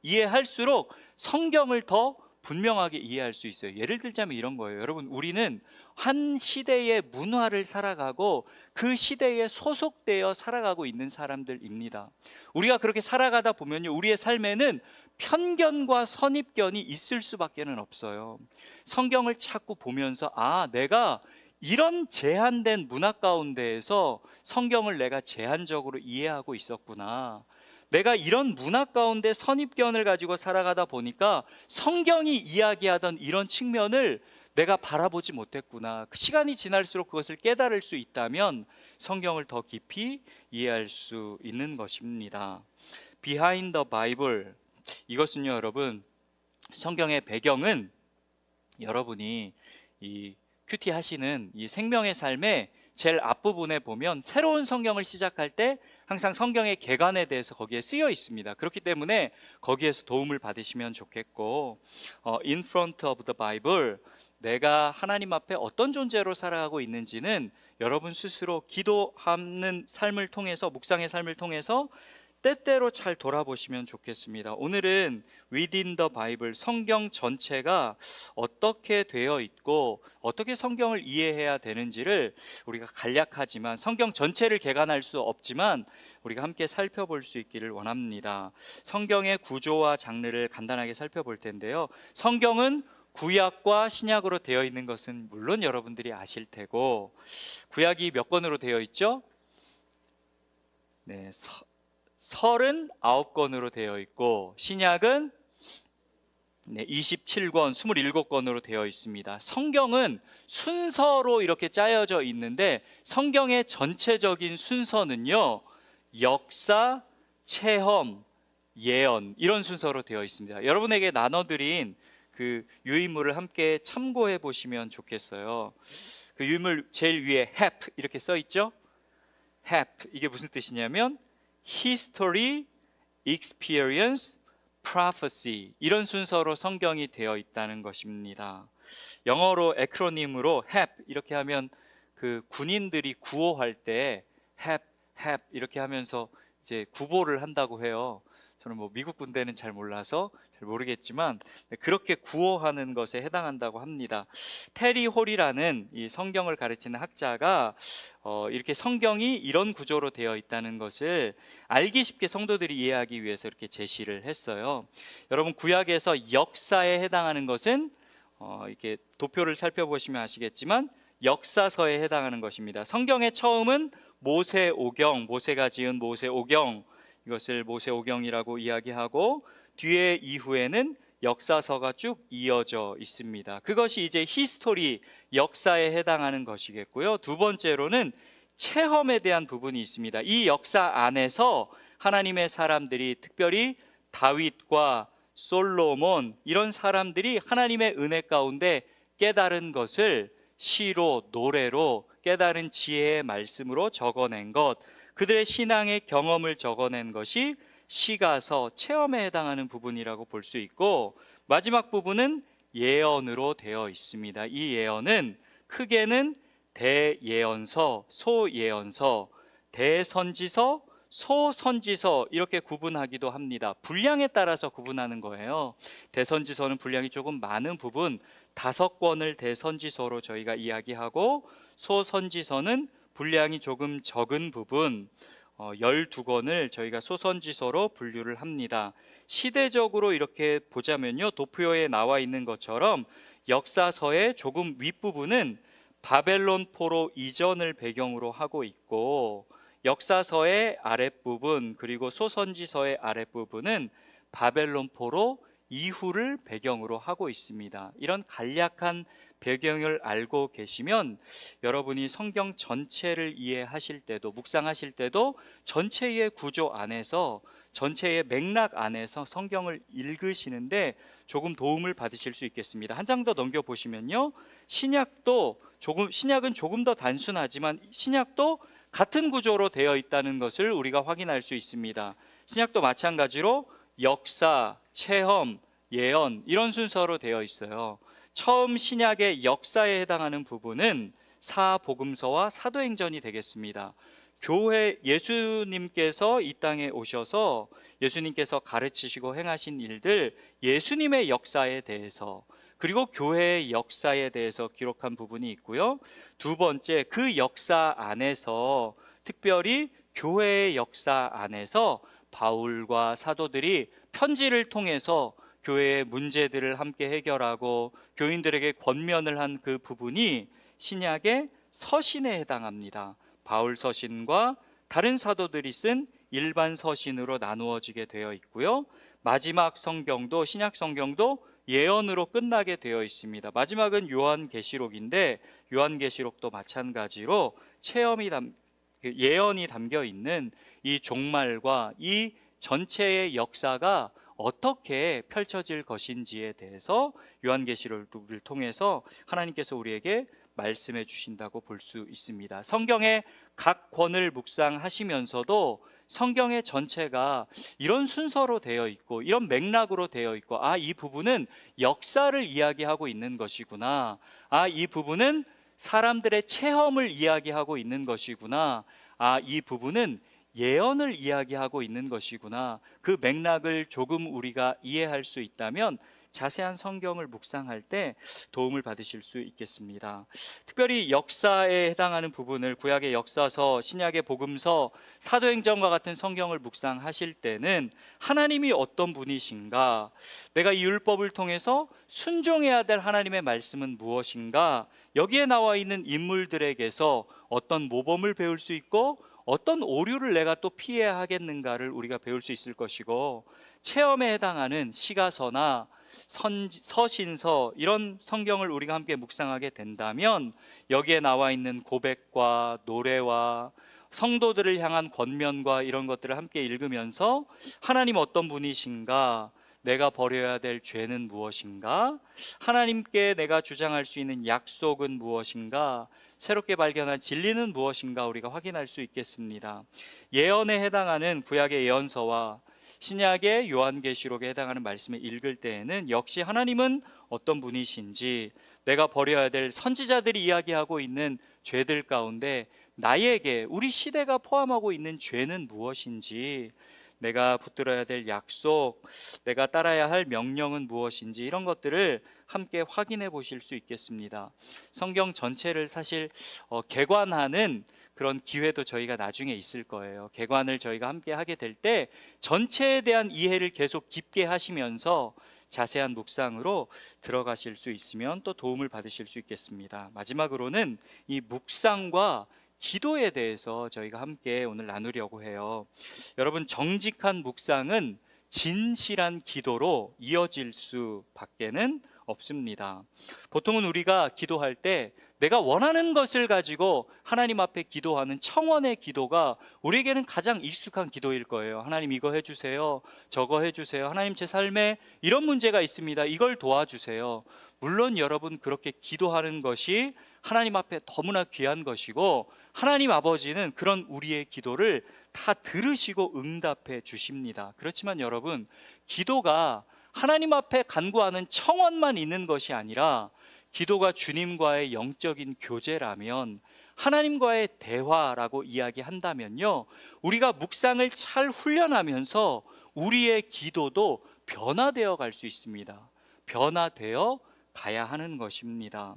[SPEAKER 1] 이해할수록 성경을 더 분명하게 이해할 수 있어요. 예를 들자면 이런 거예요. 여러분, 우리는 한 시대의 문화를 살아가고 그 시대에 소속되어 살아가고 있는 사람들입니다. 우리가 그렇게 살아가다 보면요, 우리의 삶에는 편견과 선입견이 있을 수밖에는 없어요. 성경을 자꾸 보면서 내가 이런 제한된 문화 가운데에서 성경을 내가 제한적으로 이해하고 있었구나. 내가 이런 문화 가운데 선입견을 가지고 살아가다 보니까 성경이 이야기하던 이런 측면을 내가 바라보지 못했구나. 시간이 지날수록 그것을 깨달을 수 있다면 성경을 더 깊이 이해할 수 있는 것입니다. Behind the Bible, 이것은요, 여러분, 성경의 배경은 여러분이 이 큐티 하시는 이 생명의 삶의 제일 앞부분에 보면 새로운 성경을 시작할 때 항상 성경의 개관에 대해서 거기에 쓰여 있습니다. 그렇기 때문에 거기에서 도움을 받으시면 좋겠고, In front of the Bible, 내가 하나님 앞에 어떤 존재로 살아가고 있는지는 여러분 스스로 기도하는 삶을 통해서, 묵상의 삶을 통해서 때때로 잘 돌아보시면 좋겠습니다. 오늘은 Within the Bible, 성경 전체가 어떻게 되어 있고 어떻게 성경을 이해해야 되는지를 우리가 간략하지만, 성경 전체를 개관할 수 없지만 우리가 함께 살펴볼 수 있기를 원합니다. 성경의 구조와 장르를 간단하게 살펴볼 텐데요, 성경은 구약과 신약으로 되어 있는 것은 물론 여러분들이 아실 테고, 구약이 몇 권으로 되어 있죠? 네, 39권으로 되어 있고, 신약은 27권, 27권으로 되어 있습니다. 성경은 순서로 이렇게 짜여져 있는데 성경의 전체적인 순서는요, 역사, 체험, 예언, 이런 순서로 되어 있습니다. 여러분에게 나눠드린 그 유인물을 함께 참고해 보시면 좋겠어요. 그 유인물 제일 위에 HAP 이렇게 써 있죠? HAP, 이게 무슨 뜻이냐면 History, Experience, Prophecy, 이런 순서로 성경이 되어 있다는 것입니다. 영어로 에크로님으로 HAP 이렇게 하면 그 군인들이 구호할 때 HAP 이렇게 하면서 이제 구보를 한다고 해요. 저는 뭐 미국 군대는 잘 몰라서 잘 모르겠지만 그렇게 구호하는 것에 해당한다고 합니다. 테리 홀이라는 이 성경을 가르치는 학자가 이렇게 성경이 이런 구조로 되어 있다는 것을 알기 쉽게 성도들이 이해하기 위해서 이렇게 제시를 했어요. 여러분, 구약에서 역사에 해당하는 것은 이렇게 도표를 살펴보시면 아시겠지만 역사서에 해당하는 것입니다. 성경의 처음은 모세오경, 모세가 지은 모세오경, 이것을 모세오경이라고 이야기하고, 뒤에 이후에는 역사서가 쭉 이어져 있습니다. 그것이 이제 히스토리, 역사에 해당하는 것이겠고요. 두 번째로는 체험에 대한 부분이 있습니다. 이 역사 안에서 하나님의 사람들이, 특별히 다윗과 솔로몬, 이런 사람들이 하나님의 은혜 가운데 깨달은 것을 시로, 노래로, 깨달은 지혜의 말씀으로 적어낸 것, 그들의 신앙의 경험을 적어낸 것이 시가서, 체험에 해당하는 부분이라고 볼 수 있고, 마지막 부분은 예언으로 되어 있습니다. 이 예언은 크게는 대예언서, 소예언서, 대선지서, 소선지서, 이렇게 구분하기도 합니다. 분량에 따라서 구분하는 거예요. 대선지서는 분량이 조금 많은 부분 5권을 대선지서로 저희가 이야기하고, 소선지서는 분량이 조금 적은 부분 12권을 저희가 소선지서로 분류를 합니다. 시대적으로 이렇게 보자면요, 도표에 나와 있는 것처럼 역사서의 조금 윗부분은 바벨론 포로 이전을 배경으로 하고 있고, 역사서의 아랫부분 그리고 소선지서의 아랫부분은 바벨론 포로 이후를 배경으로 하고 있습니다. 이런 간략한 배경을 알고 계시면 여러분이 성경 전체를 이해하실 때도, 묵상하실 때도 전체의 구조 안에서 전체의 맥락 안에서 성경을 읽으시는데 조금 도움을 받으실 수 있겠습니다. 한 장 더 넘겨 보시면요, 신약은 조금 더 단순하지만 신약도 같은 구조로 되어 있다는 것을 우리가 확인할 수 있습니다. 신약도 마찬가지로 역사, 체험, 예언 이런 순서로 되어 있어요. 처음 신약의 역사에 해당하는 부분은 사복음서와 사도행전이 되겠습니다. 예수님께서 이 땅에 오셔서 예수님께서 가르치시고 행하신 일들, 예수님의 역사에 대해서, 그리고 교회의 역사에 대해서 기록한 부분이 있고요. 두 번째, 그 역사 안에서, 특별히 교회의 역사 안에서 바울과 사도들이 편지를 통해서 교회의 문제들을 함께 해결하고 교인들에게 권면을 한 그 부분이 신약의 서신에 해당합니다. 바울 서신과 다른 사도들이 쓴 일반 서신으로 나누어지게 되어 있고요. 마지막 성경도, 신약 성경도 예언으로 끝나게 되어 있습니다. 마지막은 요한계시록인데 요한계시록도 마찬가지로 예언이 담겨 있는 이 종말과 이 전체의 역사가 어떻게 펼쳐질 것인지에 대해서 요한계시록을 통해서 하나님께서 우리에게 말씀해 주신다고 볼 수 있습니다. 성경의 각 권을 묵상하시면서도 성경의 전체가 이런 순서로 되어 있고 이런 맥락으로 되어 있고, 이 부분은 역사를 이야기하고 있는 것이구나, 이 부분은 사람들의 체험을 이야기하고 있는 것이구나, 이 부분은 예언을 이야기하고 있는 것이구나, 그 맥락을 조금 우리가 이해할 수 있다면 자세한 성경을 묵상할 때 도움을 받으실 수 있겠습니다. 특별히 역사에 해당하는 부분을 구약의 역사서, 신약의 복음서, 사도행전과 같은 성경을 묵상하실 때는 하나님이 어떤 분이신가, 내가 이 율법을 통해서 순종해야 될 하나님의 말씀은 무엇인가, 여기에 나와 있는 인물들에게서 어떤 모범을 배울 수 있고 어떤 오류를 내가 또 피해야 하겠는가를 우리가 배울 수 있을 것이고, 체험에 해당하는 시가서나 서신서, 이런 성경을 우리가 함께 묵상하게 된다면 여기에 나와 있는 고백과 노래와 성도들을 향한 권면과 이런 것들을 함께 읽으면서 하나님 어떤 분이신가, 내가 버려야 될 죄는 무엇인가, 하나님께 내가 주장할 수 있는 약속은 무엇인가, 새롭게 발견한 진리는 무엇인가 우리가 확인할 수 있겠습니다. 예언에 해당하는 구약의 예언서와 신약의 요한계시록에 해당하는 말씀을 읽을 때에는 역시 하나님은 어떤 분이신지, 내가 버려야 될 선지자들이 이야기하고 있는 죄들 가운데 나에게, 우리 시대가 포함하고 있는 죄는 무엇인지, 내가 붙들어야 될 약속, 내가 따라야 할 명령은 무엇인지, 이런 것들을 함께 확인해 보실 수 있겠습니다. 성경 전체를 사실 개관하는 그런 기회도 저희가 나중에 있을 거예요. 개관을 저희가 함께 하게 될 때 전체에 대한 이해를 계속 깊게 하시면서 자세한 묵상으로 들어가실 수 있으면 또 도움을 받으실 수 있겠습니다. 마지막으로는 이 묵상과 기도에 대해서 저희가 함께 오늘 나누려고 해요. 여러분, 정직한 묵상은 진실한 기도로 이어질 수밖에는 없습니다. 보통은 우리가 기도할 때 내가 원하는 것을 가지고 하나님 앞에 기도하는 청원의 기도가 우리에게는 가장 익숙한 기도일 거예요. 하나님 이거 해주세요, 저거 해주세요, 하나님 제 삶에 이런 문제가 있습니다, 이걸 도와주세요. 물론 여러분, 그렇게 기도하는 것이 하나님 앞에 너무나 귀한 것이고 하나님 아버지는 그런 우리의 기도를 다 들으시고 응답해 주십니다. 그렇지만 여러분, 기도가 하나님 앞에 간구하는 청원만 있는 것이 아니라 기도가 주님과의 영적인 교제라면, 하나님과의 대화라고 이야기한다면요, 우리가 묵상을 잘 훈련하면서 우리의 기도도 변화되어 갈 수 있습니다. 변화되어 가야 하는 것입니다.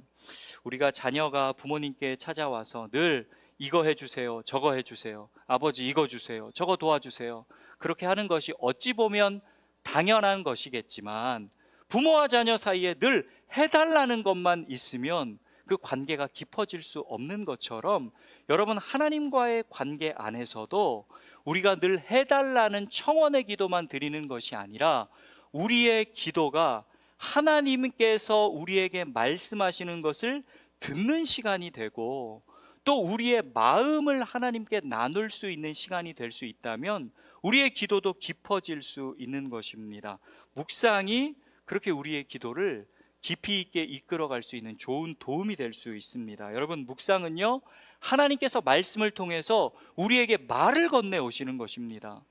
[SPEAKER 1] 우리가 자녀가 부모님께 찾아와서 늘 이거 해주세요, 저거 해주세요, 아버지 이거 주세요, 저거 도와주세요, 그렇게 하는 것이 어찌 보면 당연한 것이겠지만 부모와 자녀 사이에 늘 해달라는 것만 있으면 그 관계가 깊어질 수 없는 것처럼, 여러분, 하나님과의 관계 안에서도 우리가 늘 해달라는 청원의 기도만 드리는 것이 아니라 우리의 기도가 하나님께서 우리에게 말씀하시는 것을 듣는 시간이 되고 또 우리의 마음을 하나님께 나눌 수 있는 시간이 될 수 있다면 우리의 기도도 깊어질 수 있는 것입니다. 묵상이 그렇게 우리의 기도를 깊이 있게 이끌어갈 수 있는 좋은 도움이 될 수 있습니다. 여러분, 묵상은요, 하나님께서 말씀을 통해서 우리에게 말을 건네오시는 것입니다.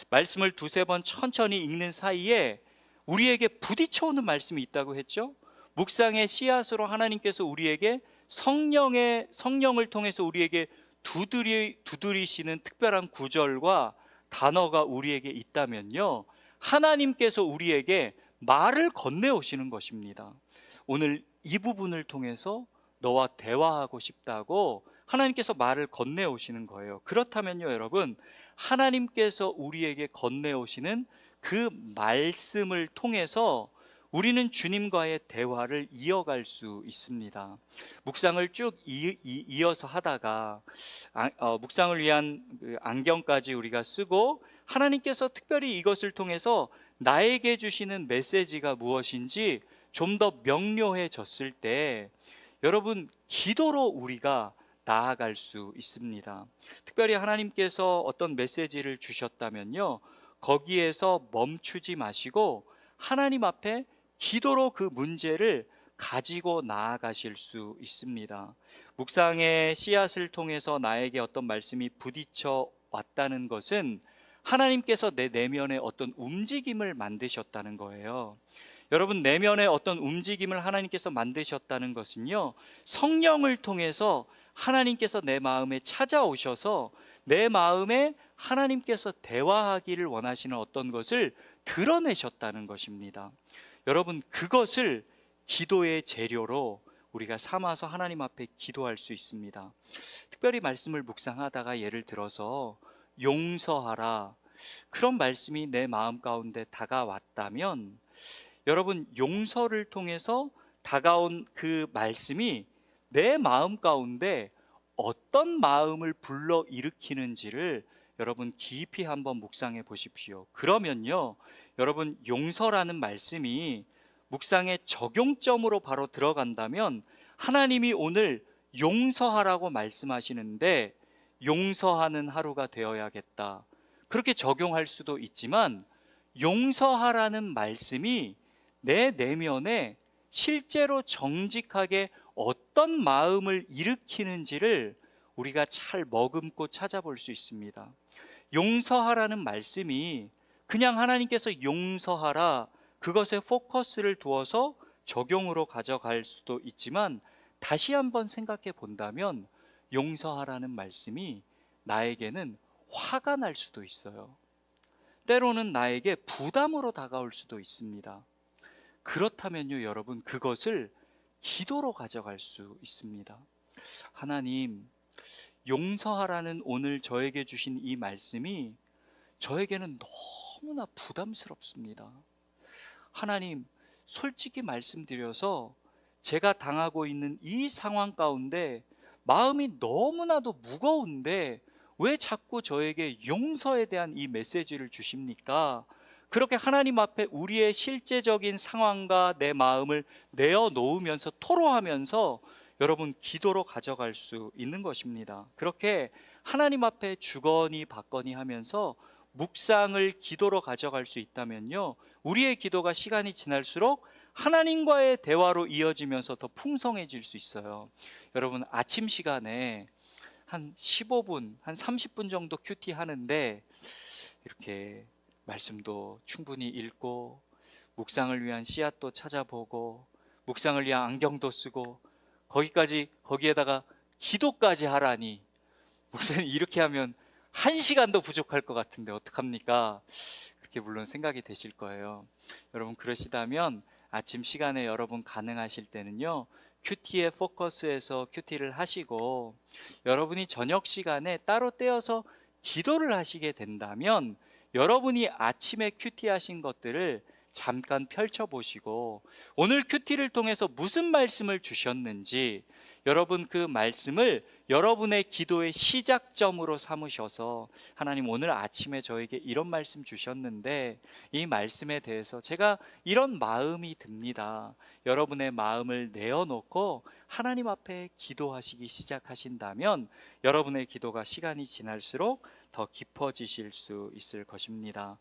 [SPEAKER 1] 말씀을 두세 번 천천히 읽는 사이에 우리에게 부딪혀오는 말씀이 있다고 했죠. 묵상의 씨앗으로 하나님께서 우리에게 성령을 통해서 우리에게 두드리시는 특별한 구절과 단어가 우리에게 있다면요, 하나님께서 우리에게 말을 건네오시는 것입니다. 오늘 이 부분을 통해서 너와 대화하고 싶다고 하나님께서 말을 건네오시는 거예요. 그렇다면요, 여러분, 하나님께서 우리에게 건네오시는 그 말씀을 통해서 우리는 주님과의 대화를 이어갈 수 있습니다. 묵상을 쭉 이어서 하다가 묵상을 위한 안경까지 우리가 쓰고 하나님께서 특별히 이것을 통해서 나에게 주시는 메시지가 무엇인지 좀 더 명료해졌을 때 여러분, 기도로 우리가 나아갈 수 있습니다. 특별히 하나님께서 어떤 메시지를 주셨다면요, 거기에서 멈추지 마시고 하나님 앞에 기도로 그 문제를 가지고 나아가실 수 있습니다. 묵상의 씨앗을 통해서 나에게 어떤 말씀이 부딪혀 왔다는 것은 하나님께서 내 내면에 어떤 움직임을 만드셨다는 거예요. 여러분, 내면에 어떤 움직임을 하나님께서 만드셨다는 것은요, 성령을 통해서 하나님께서 내 마음에 찾아오셔서 내 마음에 하나님께서 대화하기를 원하시는 어떤 것을 드러내셨다는 것입니다. 여러분, 그것을 기도의 재료로 우리가 삼아서 하나님 앞에 기도할 수 있습니다. 특별히 말씀을 묵상하다가 예를 들어서 용서하라, 그런 말씀이 내 마음 가운데 다가왔다면 여러분, 용서를 통해서 다가온 그 말씀이 내 마음 가운데 어떤 마음을 불러 일으키는지를 여러분 깊이 한번 묵상해 보십시오. 그러면요, 여러분, 용서라는 말씀이 묵상의 적용점으로 바로 들어간다면 하나님이 오늘 용서하라고 말씀하시는데 용서하는 하루가 되어야겠다, 그렇게 적용할 수도 있지만, 용서하라는 말씀이 내 내면에 실제로 정직하게 어떤 마음을 일으키는지를 우리가 잘 머금고 찾아볼 수 있습니다. 용서하라는 말씀이 그냥 하나님께서 용서하라, 그것에 포커스를 두어서 적용으로 가져갈 수도 있지만, 다시 한번 생각해 본다면 용서하라는 말씀이 나에게는 화가 날 수도 있어요. 때로는 나에게 부담으로 다가올 수도 있습니다. 그렇다면요, 여러분, 그것을 기도로 가져갈 수 있습니다. 하나님, 용서하라는 오늘 저에게 주신 이 말씀이 저에게는 너무나 부담스럽습니다. 하나님, 솔직히 말씀드려서 제가 당하고 있는 이 상황 가운데 마음이 너무나도 무거운데 왜 자꾸 저에게 용서에 대한 이 메시지를 주십니까? 그렇게 하나님 앞에 우리의 실제적인 상황과 내 마음을 내어놓으면서 토로하면서 여러분, 기도로 가져갈 수 있는 것입니다. 그렇게 하나님 앞에 주거니 받거니 하면서 묵상을 기도로 가져갈 수 있다면요, 우리의 기도가 시간이 지날수록 하나님과의 대화로 이어지면서 더 풍성해질 수 있어요. 여러분, 아침 시간에 한 15분, 한 30분 정도 큐티 하는데 이렇게 말씀도 충분히 읽고 묵상을 위한 씨앗도 찾아보고 묵상을 위한 안경도 쓰고 거기에다가 기도까지 하라니, 목사님 이렇게 하면 1시간도 부족할 것 같은데 어떡합니까? 그렇게 물론 생각이 되실 거예요. 여러분, 그러시다면 아침 시간에 여러분 가능하실 때는요, 큐티에 포커스해서 큐티를 하시고 여러분이 저녁 시간에 따로 떼어서 기도를 하시게 된다면 여러분이 아침에 큐티 하신 것들을 잠깐 펼쳐보시고 오늘 큐티를 통해서 무슨 말씀을 주셨는지 여러분 그 말씀을 여러분의 기도의 시작점으로 삼으셔서, 하나님, 오늘 아침에 저에게 이런 말씀 주셨는데 이 말씀에 대해서 제가 이런 마음이 듭니다. 여러분의 마음을 내어놓고 하나님 앞에 기도하시기 시작하신다면 여러분의 기도가 시간이 지날수록 더 깊어지실 수 있을 것입니다.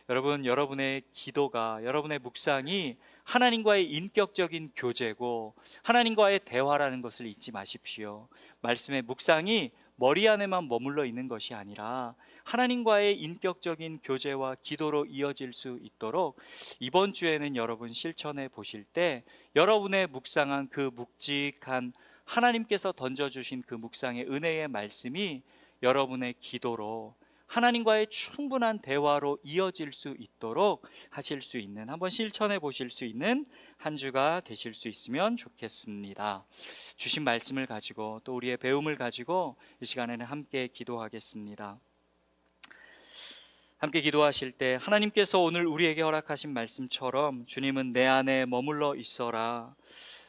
[SPEAKER 1] 여러분, 여러분의 기도가, 여러분의 묵상이 하나님과의 인격적인 교제고 하나님과의 대화라는 것을 잊지 마십시오. 말씀의 묵상이 머리 안에만 머물러 있는 것이 아니라 하나님과의 인격적인 교제와 기도로 이어질 수 있도록 이번 주에는 여러분 실천해 보실 때 여러분의 묵상한 그 묵직한 하나님께서 던져주신 그 묵상의 은혜의 말씀이 여러분의 기도로 하나님과의 충분한 대화로 이어질 수 있도록 하실 수 있는, 한번 실천해 보실 수 있는 한 주가 되실 수 있으면 좋겠습니다. 주신 말씀을 가지고 또 우리의 배움을 가지고 이 시간에는 함께 기도하겠습니다. 함께 기도하실 때 하나님께서 오늘 우리에게 허락하신 말씀처럼 주님은 내 안에 머물러 있어라.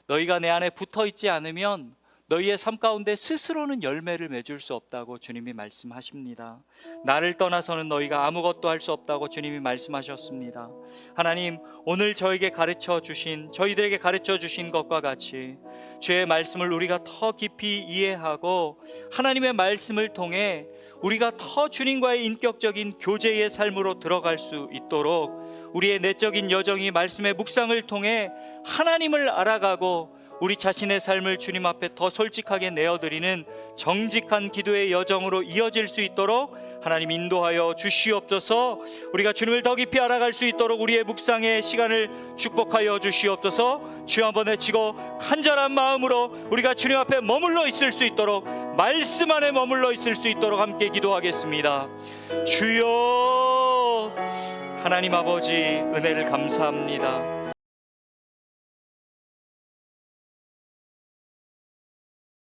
[SPEAKER 1] 너희가 내 안에 붙어 있지 않으면 너희의 삶 가운데 스스로는 열매를 맺을 수 없다고 주님이 말씀하십니다. 나를 떠나서는 너희가 아무것도 할 수 없다고 주님이 말씀하셨습니다. 하나님, 오늘 저희들에게 가르쳐 주신 것과 같이 주의 말씀을 우리가 더 깊이 이해하고 하나님의 말씀을 통해 우리가 더 주님과의 인격적인 교제의 삶으로 들어갈 수 있도록 우리의 내적인 여정이 말씀의 묵상을 통해 하나님을 알아가고 우리 자신의 삶을 주님 앞에 더 솔직하게 내어드리는 정직한 기도의 여정으로 이어질 수 있도록 하나님 인도하여 주시옵소서. 우리가 주님을 더 깊이 알아갈 수 있도록 우리의 묵상의 시간을 축복하여 주시옵소서. 주여 한번 외치고 간절한 마음으로 우리가 주님 앞에 머물러 있을 수 있도록, 말씀 안에 머물러 있을 수 있도록 함께 기도하겠습니다. 주여, 하나님 아버지 은혜를 감사합니다.